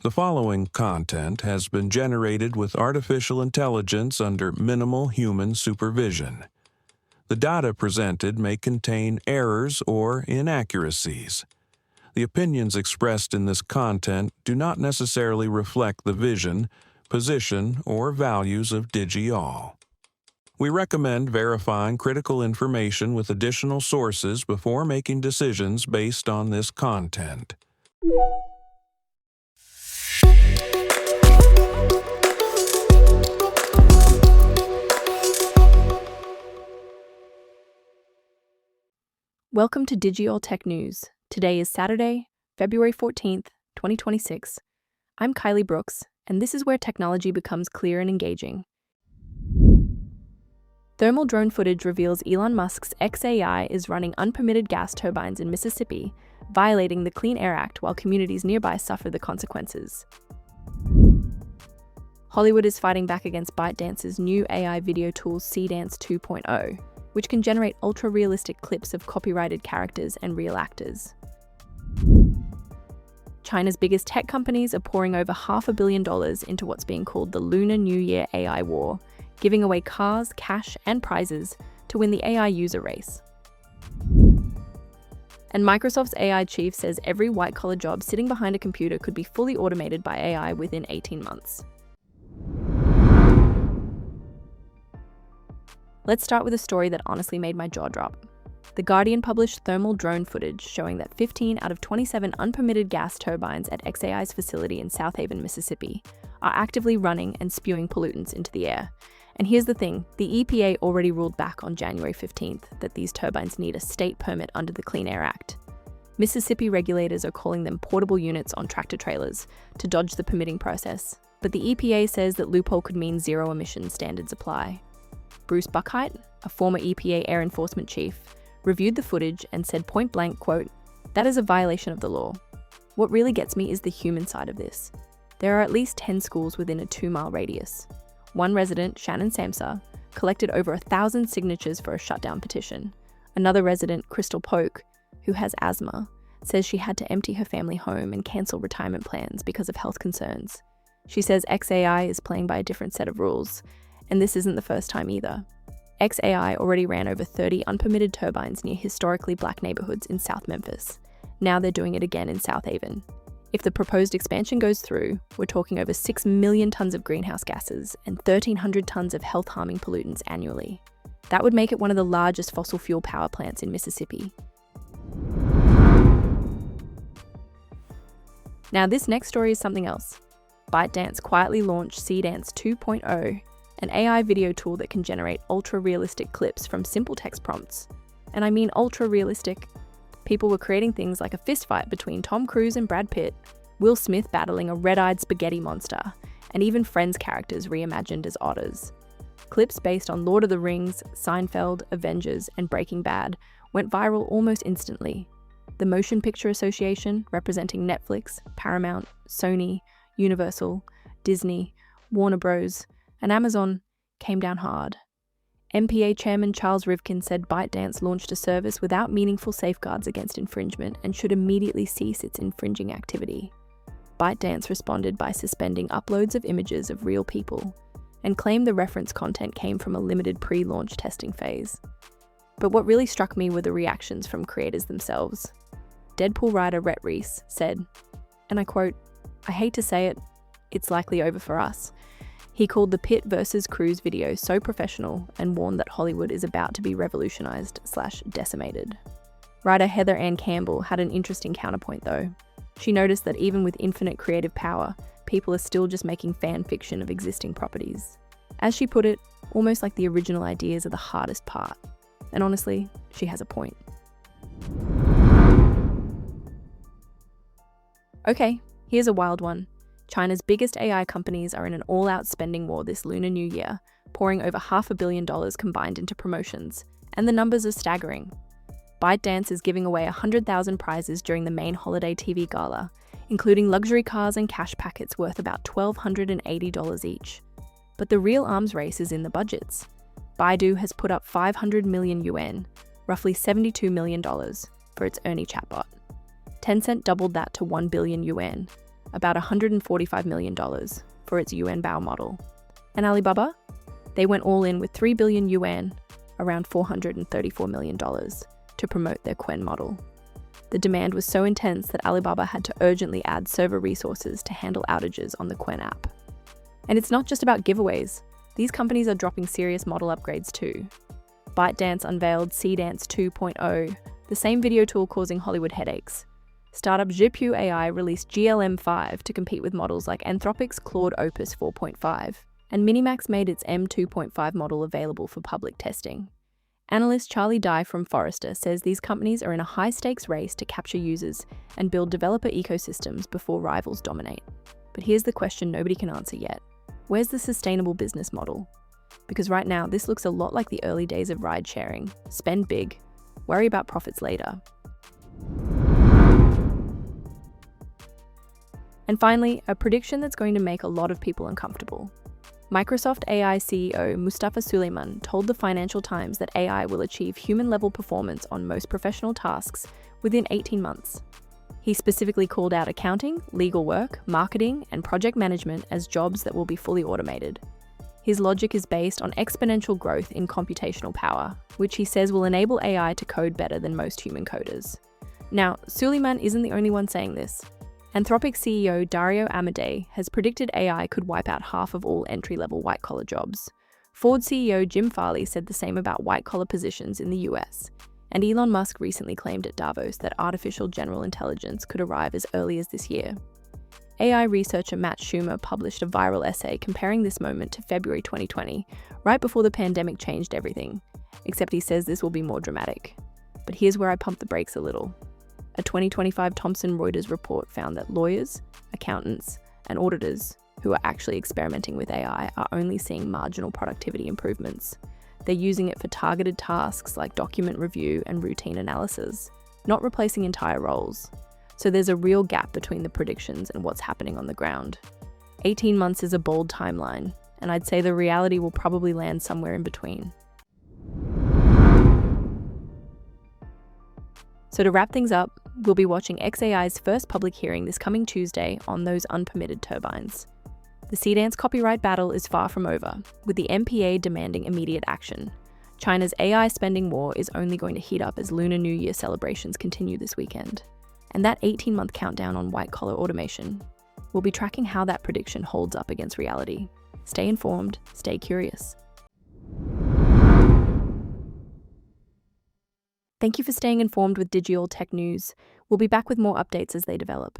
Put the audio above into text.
The following content has been generated with artificial intelligence under minimal human supervision. The data presented may contain errors or inaccuracies. The opinions expressed in this content do not necessarily reflect the vision, position, or values of xAI. We recommend verifying critical information with additional sources before making decisions based on this content. Welcome to xAI Tech News. Today is Saturday, February 14th, 2026. I'm Kylie Brooks, and this is where technology becomes clear and engaging. Thermal drone footage reveals Elon Musk's xAI is running unpermitted gas turbines in Mississippi, violating the Clean Air Act while communities nearby suffer the consequences. Hollywood is fighting back against ByteDance's new AI video tool Seedance 2.0, which can generate ultra-realistic clips of copyrighted characters and real actors. China's biggest tech companies are pouring over $500 million into what's being called the Lunar New Year AI war, giving away cars, cash, and prizes to win the AI user race. And Microsoft's AI chief says every white-collar job sitting behind a computer could be fully automated by AI within 18 months. Let's start with a story that honestly made my jaw drop. The Guardian published thermal drone footage showing that 15 out of 27 unpermitted gas turbines at xAI's facility in South Haven, Mississippi, are actively running and spewing pollutants into the air. And here's the thing, the EPA already ruled back on January 15th that these turbines need a state permit under the Clean Air Act. Mississippi regulators are calling them portable units on tractor trailers to dodge the permitting process, but the EPA says that loophole could mean zero emission standards apply. Bruce Buckheit, a former EPA air enforcement chief, reviewed the footage and said point blank, quote, "That is a violation of the law. What really gets me is the human side of this. There are at least 10 schools within a 2-mile radius. One resident, Shannon Samsa, collected over 1,000 signatures for a shutdown petition. Another resident, Crystal Polk, who has asthma, says she had to empty her family home and cancel retirement plans because of health concerns. She says xAI is playing by a different set of rules, and this isn't the first time either. xAI already ran over 30 unpermitted turbines near historically black neighborhoods in South Memphis. Now they're doing it again in South Haven. If the proposed expansion goes through, we're talking over 6 million tons of greenhouse gases and 1,300 tons of health-harming pollutants annually. That would make it one of the largest fossil fuel power plants in Mississippi. Now this next story is something else. ByteDance quietly launched Seedance 2.0, an AI video tool that can generate ultra-realistic clips from simple text prompts. And I mean ultra-realistic. People were creating things like a fistfight between Tom Cruise and Brad Pitt, Will Smith battling a red-eyed spaghetti monster, and even Friends characters reimagined as otters. Clips based on Lord of the Rings, Seinfeld, Avengers, and Breaking Bad went viral almost instantly. The Motion Picture Association, representing Netflix, Paramount, Sony, Universal, Disney, Warner Bros., and Amazon, came down hard. MPA Chairman Charles Rivkin said ByteDance launched a service without meaningful safeguards against infringement and should immediately cease its infringing activity. ByteDance responded by suspending uploads of images of real people and claimed the reference content came from a limited pre-launch testing phase. But what really struck me were the reactions from creators themselves. Deadpool writer Rhett Reese said, and I quote, "I hate to say it, it's likely over for us." He called the Pitt versus Cruise video so professional and warned that Hollywood is about to be revolutionized/decimated. Writer Heather Ann Campbell had an interesting counterpoint though. She noticed that even with infinite creative power, people are still just making fan fiction of existing properties. As she put it, almost like the original ideas are the hardest part. And honestly, she has a point. Okay, here's a wild one. China's biggest AI companies are in an all-out spending war this Lunar New Year, pouring over $500 million combined into promotions, and the numbers are staggering. ByteDance is giving away 100,000 prizes during the main holiday TV gala, including luxury cars and cash packets worth about $1,280 each. But the real arms race is in the budgets. Baidu has put up 500 million yuan, roughly $72 million, for its Ernie chatbot. Tencent doubled that to 1 billion yuan, about $145 million, for its yuan bao model. And Alibaba? They went all in with 3 billion yuan, around $434 million, to promote their Quen model. The demand was so intense that Alibaba had to urgently add server resources to handle outages on the Quen app. And it's not just about giveaways. These companies are dropping serious model upgrades too. ByteDance unveiled Seedance 2.0, the same video tool causing Hollywood headaches. Startup xAI released GLM5 to compete with models like Anthropic's Claude Opus 4.5, and Minimax made its M2.5 model available for public testing. Analyst Charlie Dye from Forrester says these companies are in a high-stakes race to capture users and build developer ecosystems before rivals dominate. But here's the question nobody can answer yet. Where's the sustainable business model? Because right now, this looks a lot like the early days of ride-sharing. Spend big, worry about profits later. And finally, a prediction that's going to make a lot of people uncomfortable. Microsoft AI CEO Mustafa Suleyman told the Financial Times that AI will achieve human-level performance on most professional tasks within 18 months. He specifically called out accounting, legal work, marketing, and project management as jobs that will be fully automated. His logic is based on exponential growth in computational power, which he says will enable AI to code better than most human coders. Now, Suleyman isn't the only one saying this. Anthropic CEO Dario Amodei has predicted AI could wipe out half of all entry-level white-collar jobs. Ford CEO Jim Farley said the same about white-collar positions in the US. And Elon Musk recently claimed at Davos that artificial general intelligence could arrive as early as this year. AI researcher Matt Schumer published a viral essay comparing this moment to February 2020, right before the pandemic changed everything. Except he says this will be more dramatic. But here's where I pump the brakes a little. A 2025 Thomson Reuters report found that lawyers, accountants, and auditors who are actually experimenting with AI are only seeing marginal productivity improvements. They're using it for targeted tasks like document review and routine analysis, not replacing entire roles. So there's a real gap between the predictions and what's happening on the ground. 18 months is a bold timeline, and I'd say the reality will probably land somewhere in between. So to wrap things up, we'll be watching xAI's first public hearing this coming Tuesday on those unpermitted turbines. The Seedance copyright battle is far from over, with the MPA demanding immediate action. China's AI spending war is only going to heat up as Lunar New Year celebrations continue this weekend. And that 18-month countdown on white-collar automation. We'll be tracking how that prediction holds up against reality. Stay informed, stay curious. Thank you for staying informed with Digital Tech News. We'll be back with more updates as they develop.